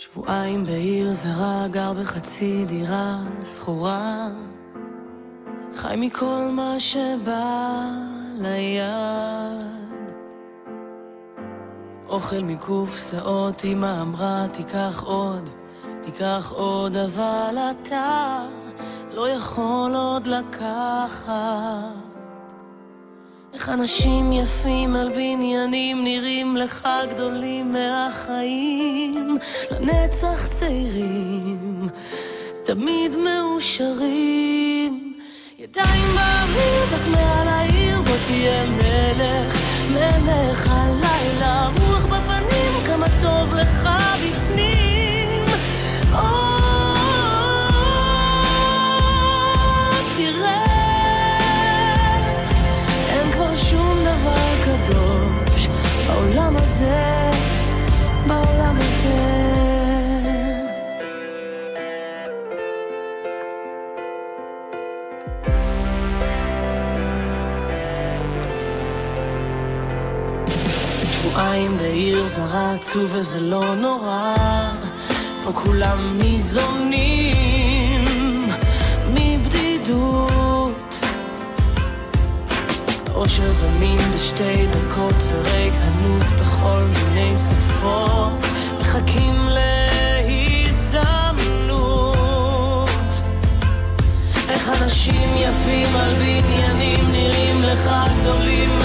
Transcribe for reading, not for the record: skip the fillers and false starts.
שבועיים בעיר זרה, גר בחצי דירה סחורה, חי מכל מה שבא ליד, אוכל מקופסאות, אמא אמרה תיקח עוד, אבל אתה לא יכול עוד לקחת. איך אנשים יפים על בניינים נראים לך גדולים מהחיים, לנצח צעירים, תמיד מאושרים, ידיים באוויר, תס מעל העיר, בוא תהיה מלך הלילה, רוח בפנים, כמה טוב לך בפנים. תראה, אין כבר שום דבר קדוש בעולם הזה, בעולם הזה. שבועיים בעיר זרה, עצוב וזה לא נורא, פה כולם ניזונים מבדידות, אושר זמין בשתי דקות וריקנות בכל מיני שפות, מחכים להזדמנות. איך אנשים יפים על בניינים נראים לך גדולים